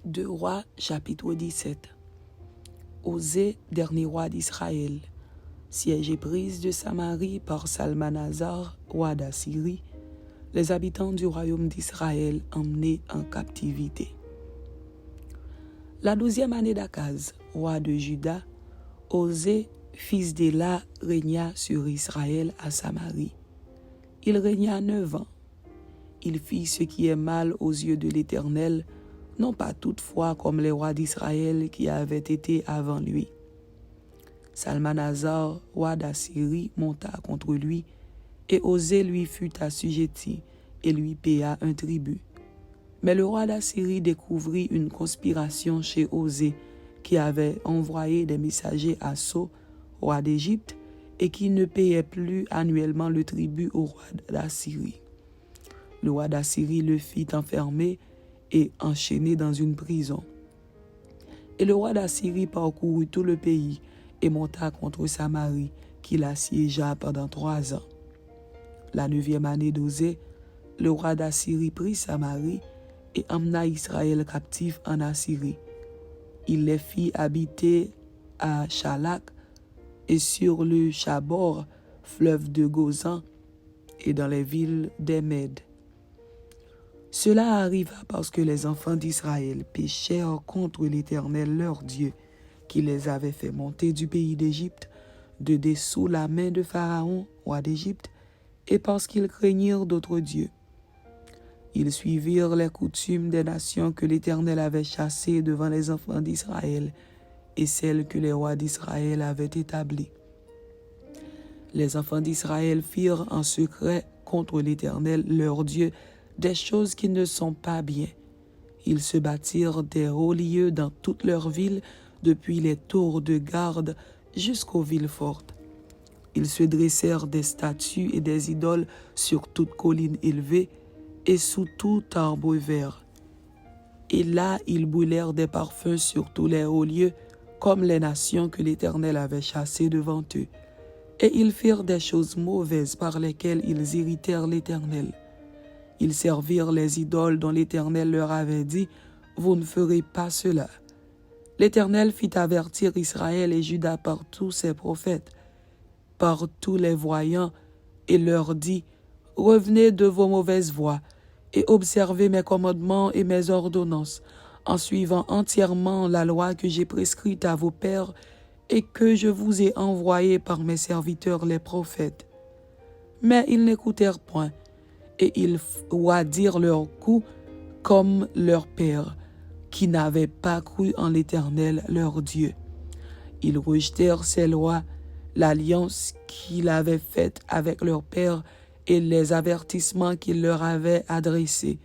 2 Rois, chapitre 17. Osée, dernier roi d'Israël. Siège et prise de Samarie par Salmanasar, roi d'Assyrie, les habitants du royaume d'Israël emmenés en captivité. La 12e année d'Akaz, roi de Juda, Osée, fils d'Éla, régna sur Israël à Samarie. Il régna 9 ans. Il fit ce qui est mal aux yeux de l'Éternel, non pas toutefois comme les rois d'Israël qui avaient été avant lui. Salmanasar, roi d'Assyrie, monta contre lui, et Osée lui fut assujetti et lui paya un tribut. Mais le roi d'Assyrie découvrit une conspiration chez Osée, qui avait envoyé des messagers à So, roi d'Égypte, et qui ne payait plus annuellement le tribut au roi d'Assyrie. Le roi d'Assyrie le fit enfermer et enchaîné dans une prison. Et le roi d'Assyrie parcourut tout le pays et monta contre Samarie, qu'il assiégea pendant 3 ans. La 9e année d'Osée, le roi d'Assyrie prit Samarie et emmena Israël captif en Assyrie. Il les fit habiter à Chalak et sur le Chabor, fleuve de Gozan, et dans les villes des Mèdes. Cela arriva parce que les enfants d'Israël péchèrent contre l'Éternel leur Dieu, qui les avait fait monter du pays d'Égypte, de dessous la main de Pharaon, roi d'Égypte, et parce qu'ils craignirent d'autres dieux. Ils suivirent les coutumes des nations que l'Éternel avait chassées devant les enfants d'Israël, et celles que les rois d'Israël avaient établies. Les enfants d'Israël firent en secret contre l'Éternel leur Dieu des choses qui ne sont pas bien. Ils se bâtirent des hauts lieux dans toutes leurs villes, depuis les tours de garde jusqu'aux villes fortes. Ils se dressèrent des statues et des idoles sur toute colline élevée et sous tout arbre vert. Et là, ils brûlèrent des parfums sur tous les hauts lieux, comme les nations que l'Éternel avait chassées devant eux. Et ils firent des choses mauvaises par lesquelles ils irritèrent l'Éternel. Ils servirent les idoles dont l'Éternel leur avait dit, « Vous ne ferez pas cela. » L'Éternel fit avertir Israël et Juda par tous ses prophètes, par tous les voyants, et leur dit, « Revenez de vos mauvaises voies, et observez mes commandements et mes ordonnances, en suivant entièrement la loi que j'ai prescrite à vos pères et que je vous ai envoyée par mes serviteurs les prophètes. » Mais ils n'écoutèrent point, et ils roidirent leur cou comme leur père, qui n'avaient pas cru en l'Éternel leur Dieu. Ils rejetèrent ses lois, l'alliance qu'il avait faite avec leur père et les avertissements qu'il leur avait adressés.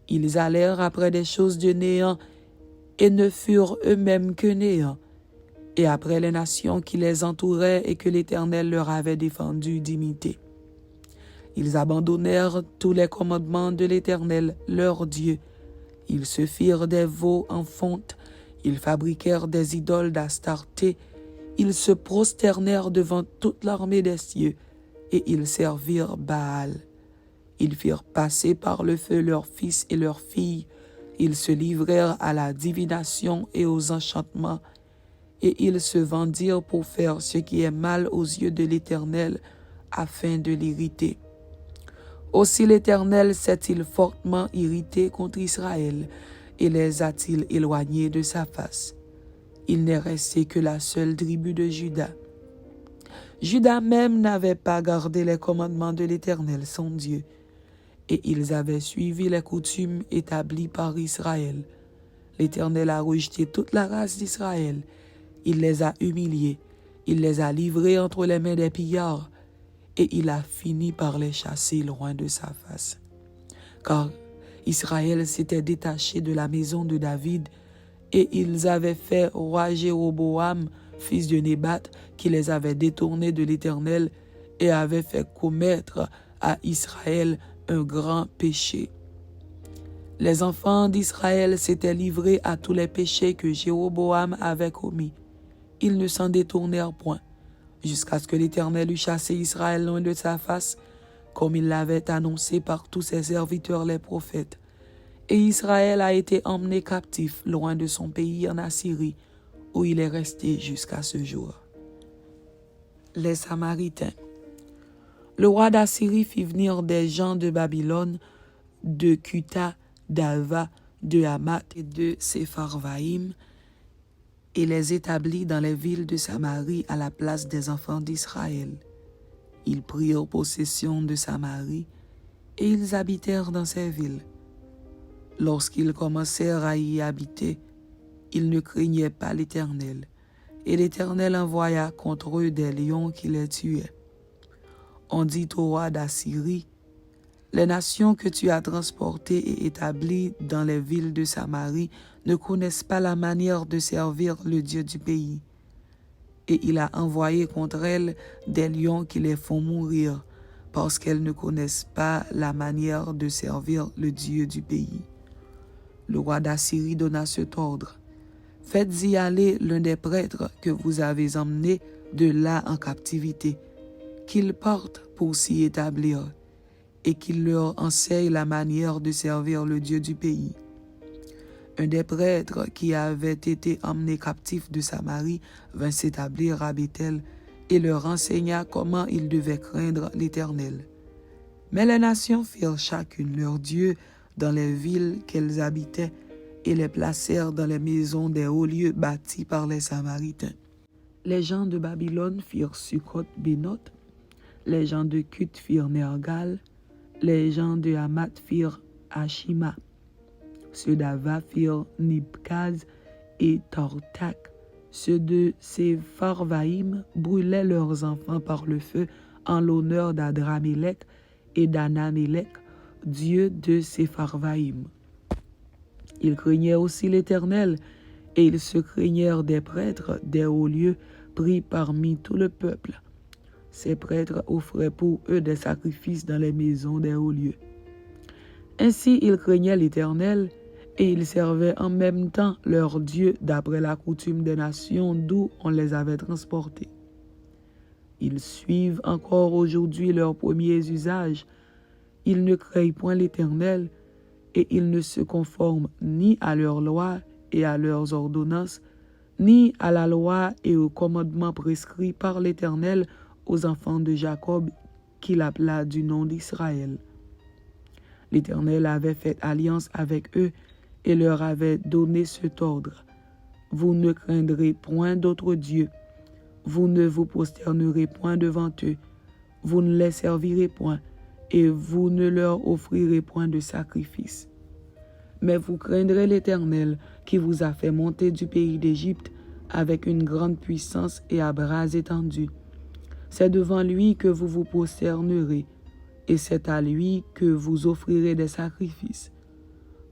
Ils allèrent après des choses de néant et ne furent eux-mêmes que néant, et après les nations qui les entouraient et que l'Éternel leur avait défendu d'imiter. Ils abandonnèrent tous les commandements de l'Éternel, leur Dieu. Ils se firent des veaux en fonte, ils fabriquèrent des idoles d'Astarté, ils se prosternèrent devant toute l'armée des cieux, et ils servirent Baal. Ils firent passer par le feu leurs fils et leurs filles, ils se livrèrent à la divination et aux enchantements, et ils se vendirent pour faire ce qui est mal aux yeux de l'Éternel, afin de l'irriter. Aussi l'Éternel s'est-il fortement irrité contre Israël et les a-t-il éloignés de sa face. Il n'est resté que la seule tribu de Juda. Juda même n'avait pas gardé les commandements de l'Éternel, son Dieu, et ils avaient suivi les coutumes établies par Israël. L'Éternel a rejeté toute la race d'Israël. Il les a humiliés, il les a livrés entre les mains des pillards, et il a fini par les chasser loin de sa face. Car Israël s'était détaché de la maison de David, et ils avaient fait roi Jéroboam, fils de Nébat, qui les avait détournés de l'Éternel et avait fait commettre à Israël un grand péché. Les enfants d'Israël s'étaient livrés à tous les péchés que Jéroboam avait commis. Ils ne s'en détournèrent point, jusqu'à ce que l'Éternel eût chassé Israël loin de sa face, comme il l'avait annoncé par tous ses serviteurs les prophètes. Et Israël a été emmené captif loin de son pays en Assyrie, où il est resté jusqu'à ce jour. Les Samaritains. Le roi d'Assyrie fit venir des gens de Babylone, de Cuta, d'Alva, de Hamath et de Sepharvaïm, et les établit dans les villes de Samarie à la place des enfants d'Israël. Ils prirent possession de Samarie, et ils habitèrent dans ces villes. Lorsqu'ils commencèrent à y habiter, ils ne craignaient pas l'Éternel, et l'Éternel envoya contre eux des lions qui les tuaient. On dit au roi d'Assyrie, « Les nations que tu as transportées et établies dans les villes de Samarie ne connaissent pas la manière de servir le Dieu du pays. » Et il a envoyé contre elles des lions qui les font mourir, parce qu'elles ne connaissent pas la manière de servir le Dieu du pays. Le roi d'Assyrie donna cet ordre. « Faites-y aller l'un des prêtres que vous avez emmenés de là en captivité, qu'il porte pour s'y établir, et qu'il leur enseigne la manière de servir le Dieu du pays. » Un des prêtres qui avait été emmené captif de Samarie vint s'établir à Béthel et leur enseigna comment ils devaient craindre l'Éternel. Mais les nations firent chacune leur dieu dans les villes qu'elles habitaient et les placèrent dans les maisons des hauts lieux bâtis par les Samaritains. Les gens de Babylone firent Succoth-Bénoth, les gens de Cuth firent Nergal, les gens de Hamath firent Ashima, ceux d'Ava firent Nibkaz et Tortak, ceux de Sepharvaïm brûlaient leurs enfants par le feu en l'honneur d'Adramélec et d'Anamélec, dieu de Sepharvaïm. Ils craignaient aussi l'Éternel, et ils se craignèrent des prêtres des hauts lieux pris parmi tout le peuple. Ces prêtres offraient pour eux des sacrifices dans les maisons des hauts lieux. Ainsi ils craignaient l'Éternel, et ils servaient en même temps leur Dieu d'après la coutume des nations d'où on les avait transportés. Ils suivent encore aujourd'hui leurs premiers usages. Ils ne craignent point l'Éternel, et ils ne se conforment ni à leurs lois et à leurs ordonnances, ni à la loi et aux commandements prescrits par l'Éternel aux enfants de Jacob, qu'il appela du nom d'Israël. L'Éternel avait fait alliance avec eux et leur avait donné cet ordre. Vous ne craindrez point d'autres dieux, vous ne vous prosternerez point devant eux, vous ne les servirez point, et vous ne leur offrirez point de sacrifice. Mais vous craindrez l'Éternel qui vous a fait monter du pays d'Égypte avec une grande puissance et à bras étendus. C'est devant lui que vous vous prosternerez, et c'est à lui que vous offrirez des sacrifices.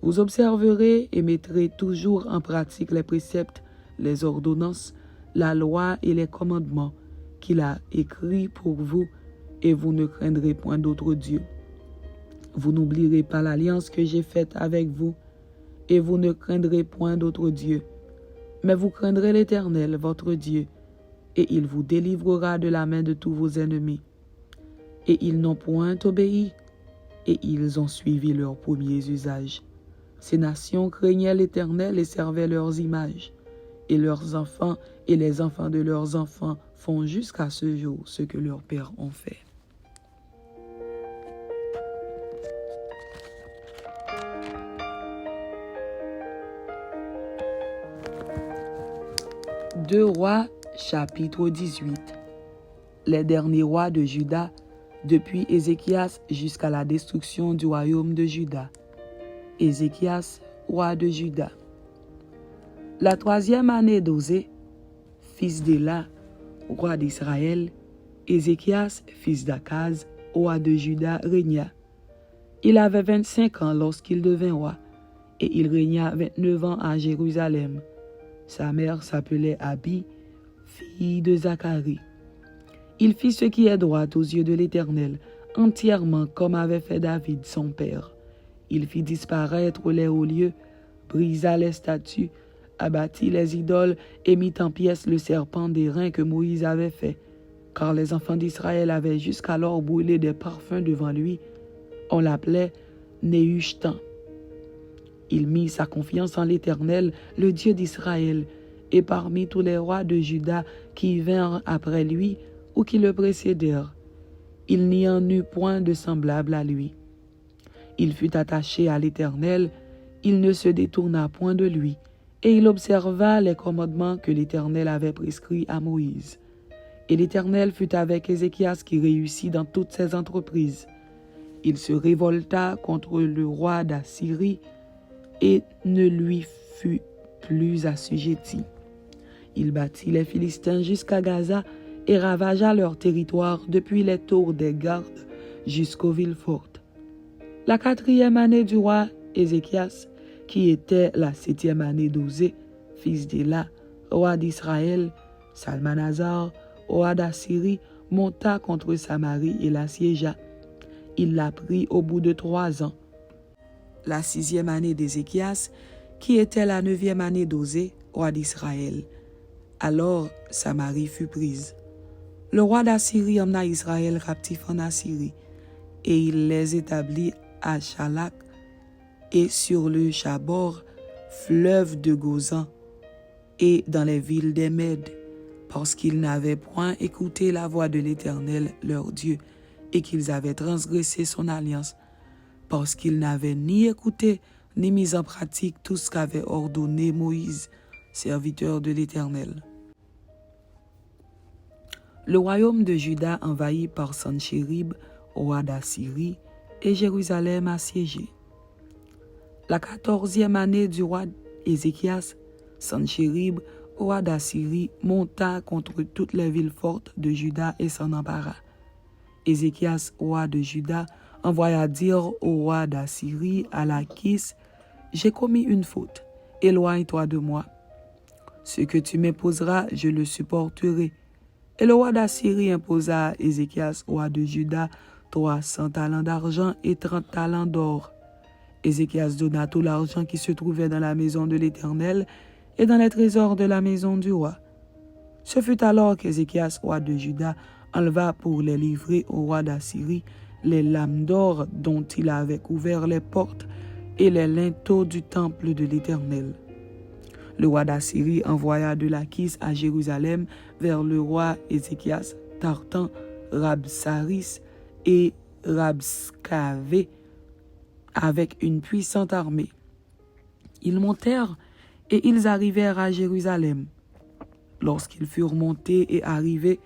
Vous observerez et mettrez toujours en pratique les préceptes, les ordonnances, la loi et les commandements qu'il a écrits pour vous, et vous ne craindrez point d'autres dieux. Vous n'oublierez pas l'alliance que j'ai faite avec vous, et vous ne craindrez point d'autres dieux. Mais vous craindrez l'Éternel, votre Dieu, et il vous délivrera de la main de tous vos ennemis. Et ils n'ont point obéi, et ils ont suivi leurs premiers usages. Ces nations craignaient l'Éternel et servaient leurs images, et leurs enfants et les enfants de leurs enfants font jusqu'à ce jour ce que leurs pères ont fait. Deux Rois, chapitre 18. Les derniers rois de Juda, depuis Ézéchias jusqu'à la destruction du royaume de Juda. Ézéchias, roi de Juda. La 3e année d'Osée, fils d'Éla, roi d'Israël, Ézéchias, fils d'Akaz, roi de Juda, régna. Il avait 25 ans lorsqu'il devint roi, et il régna 29 ans à Jérusalem. Sa mère s'appelait Abi, fille de Zacharie. Il fit ce qui est droit aux yeux de l'Éternel, entièrement comme avait fait David, son père. Il fit disparaître les hauts lieux, brisa les statues, abattit les idoles et mit en pièces le serpent d'airain que Moïse avait fait, car les enfants d'Israël avaient jusqu'alors brûlé des parfums devant lui. On l'appelait Néhushtan. Il mit sa confiance en l'Éternel, le Dieu d'Israël, et parmi tous les rois de Juda qui vinrent après lui ou qui le précédèrent, il n'y en eut point de semblable à lui. Il fut attaché à l'Éternel, il ne se détourna point de lui, et il observa les commandements que l'Éternel avait prescrits à Moïse. Et l'Éternel fut avec Ézéchias qui réussit dans toutes ses entreprises. Il se révolta contre le roi d'Assyrie et ne lui fut plus assujetti. Il battit les Philistins jusqu'à Gaza et ravagea leur territoire depuis les tours des gardes jusqu'aux villes fortes. La 4e année du roi Ézéchias, qui était la 7e année d'Osée, fils d'Éla, roi d'Israël, Salmanasar, roi d'Assyrie, monta contre Samarie et l'assiégea. Il la prit au bout de 3 ans. La 6e année d'Ézéchias, qui était la 9e année d'Osée, roi d'Israël. Alors Samarie fut prise. Le roi d'Assyrie emmena Israël captif en Assyrie, et il les établit à Chalak et sur le Chabor, fleuve de Gozan, et dans les villes des Mèdes, parce qu'ils n'avaient point écouté la voix de l'Éternel, leur Dieu, et qu'ils avaient transgressé son alliance, parce qu'ils n'avaient ni écouté ni mis en pratique tout ce qu'avait ordonné Moïse, serviteur de l'Éternel. Le royaume de Juda envahi par Sanchérib, roi d'Assyrie, et Jérusalem assiégée. La 14e année du roi Ézéchias, Sanchérib, roi d'Assyrie, monta contre toutes les villes fortes de Juda et s'en empara. Ézéchias, roi de Juda, envoya dire au roi d'Assyrie à Lachis, « J'ai commis une faute, éloigne-toi de moi. Ce que tu m'imposeras, je le supporterai. » Et le roi d'Assyrie imposa à Ézéchias, roi de Juda, 300 talents d'argent et 30 talents d'or. Ézéchias donna tout l'argent qui se trouvait dans la maison de l'Éternel et dans les trésors de la maison du roi. Ce fut alors qu'Ézéchias, roi de Juda, enleva pour les livrer au roi d'Assyrie les lames d'or dont il avait couvert les portes et les linteaux du temple de l'Éternel. Le roi d'Assyrie envoya de Lachis à Jérusalem vers le roi Ézéchias, Tartan, Rabsaris et Rabskavé avec une puissante armée. Ils montèrent et ils arrivèrent à Jérusalem. Lorsqu'ils furent montés et arrivés,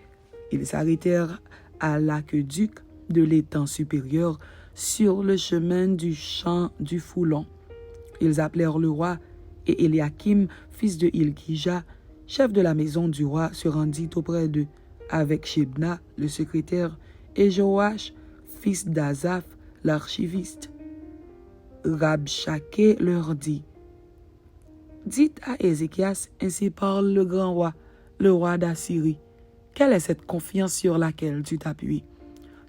ils s'arrêtèrent à l'aqueduc de l'étang supérieur sur le chemin du champ du Foulon. Ils appelèrent le roi et Éliakim, fils de Hilkija, chef de la maison du roi, se rendit auprès d'eux, avec Shebna, le secrétaire, et Joach, fils d'Azaph, l'archiviste. Rabshakeh leur dit, « Dites à Ézéchias, ainsi parle le grand roi, le roi d'Assyrie. Quelle est cette confiance sur laquelle tu t'appuies?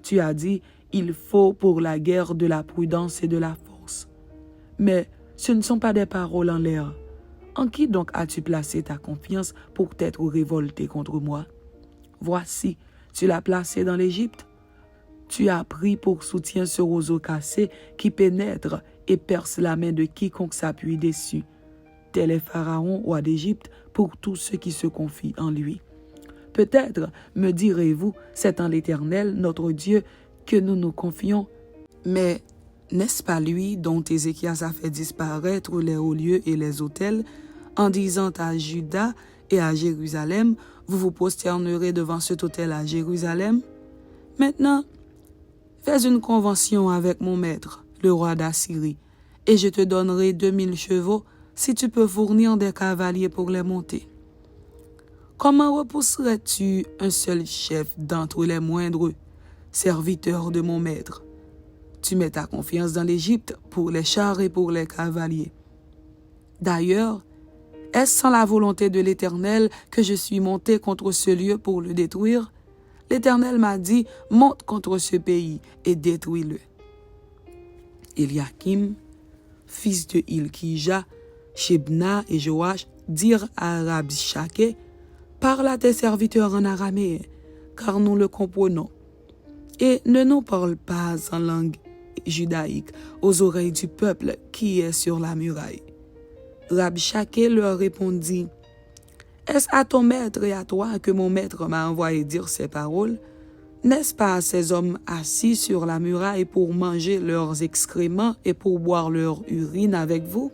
Tu as dit, il faut pour la guerre de la prudence et de la force. Mais ce ne sont pas des paroles en l'air. En qui donc as-tu placé ta confiance pour t'être révolté contre moi? Voici, tu l'as placé dans l'Égypte. Tu as pris pour soutien ce roseau cassé qui pénètre et perce la main de quiconque s'appuie dessus. Tel est Pharaon, roi d'Égypte, pour tous ceux qui se confient en lui. Peut-être, me direz-vous, c'est en l'Éternel, notre Dieu, que nous nous confions. Mais n'est-ce pas lui dont Ézéchias a fait disparaître les hauts lieux et les autels, en disant à Juda et à Jérusalem, vous vous prosternerez devant cet autel à Jérusalem? Maintenant, fais une convention avec mon maître, le roi d'Assyrie, et je te donnerai 2000 chevaux si tu peux fournir des cavaliers pour les monter. Comment repousserais-tu un seul chef d'entre les moindres, serviteurs de mon maître? Tu mets ta confiance dans l'Égypte pour les chars et pour les cavaliers. D'ailleurs, est-ce sans la volonté de l'Éternel que je suis monté contre ce lieu pour le détruire? L'Éternel m'a dit, monte contre ce pays et détruis-le. Éliakim, fils de Hilkija, Shebna et Joach dirent à Rabshakeh, parle à tes serviteurs en araméen, car nous le comprenons. Et ne nous parle pas en langue judaïque aux oreilles du peuple qui est sur la muraille. Rabshakeh leur répondit, « Est-ce à ton maître et à toi que mon maître m'a envoyé dire ces paroles? N'est-ce pas à ces hommes assis sur la muraille pour manger leurs excréments et pour boire leur urine avec vous? »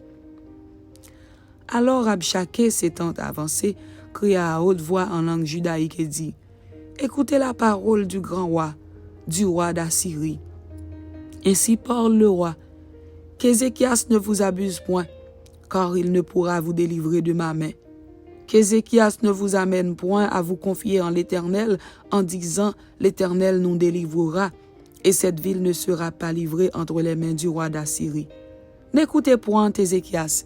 Alors Rabshakeh, s'étant avancé, cria à haute voix en langue judaïque et dit, « Écoutez la parole du grand roi, du roi d'Assyrie. Ainsi parle le roi, qu'Ézéchias ne vous abuse point, car il ne pourra vous délivrer de ma main. Qu'Ézéchias ne vous amène point à vous confier en l'Éternel en disant « L'Éternel nous délivrera, et cette ville ne sera pas livrée entre les mains du roi d'Assyrie. N'écoutez point Ézéchias,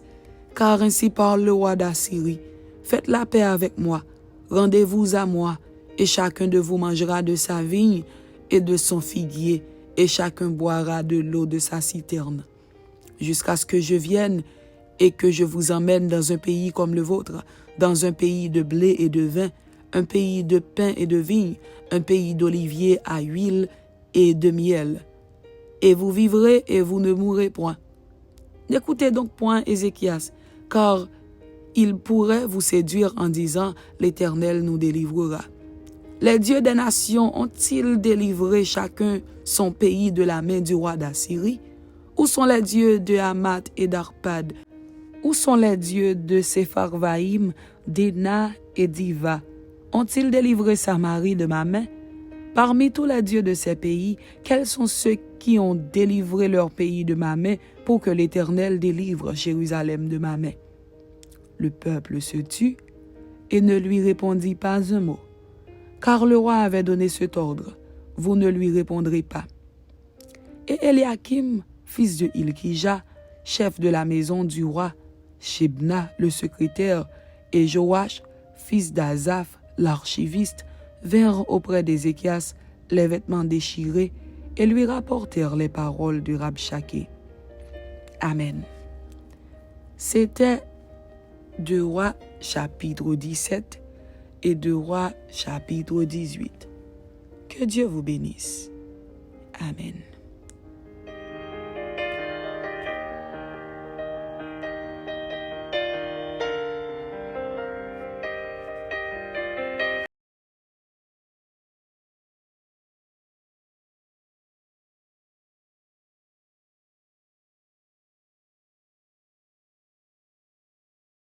car ainsi parle le roi d'Assyrie. Faites la paix avec moi, rendez-vous à moi, et chacun de vous mangera de sa vigne et de son figuier, et chacun boira de l'eau de sa citerne, jusqu'à ce que je vienne et que je vous emmène dans un pays comme le vôtre, dans un pays de blé et de vin, un pays de pain et de vigne, un pays d'oliviers à huile et de miel. Et vous vivrez et vous ne mourrez point. N'écoutez donc point Ézéchias, car il pourrait vous séduire en disant « L'Éternel nous délivrera ». Les dieux des nations ont-ils délivré chacun son pays de la main du roi d'Assyrie? Où sont les dieux de Hamath et d'Arpad? Où sont les dieux de Sepharvaïm, d'Ena et d'Iva? Ont-ils délivré Samarie de ma main? Parmi tous les dieux de ces pays, quels sont ceux qui ont délivré leur pays de ma main pour que l'Éternel délivre Jérusalem de ma main? Le peuple se tut et ne lui répondit pas un mot, car le roi avait donné cet ordre, « Vous ne lui répondrez pas. » Et Eliakim, fils de Hilkija, chef de la maison du roi, Shebna, le secrétaire, et Joach, fils d'Azaph, l'archiviste, vinrent auprès d'Ézéchias, les vêtements déchirés, et lui rapportèrent les paroles de Rabshakeh. Amen. C'était 2 Rois chapitre 17 et 2 Rois chapitre 18. Que Dieu vous bénisse. Amen.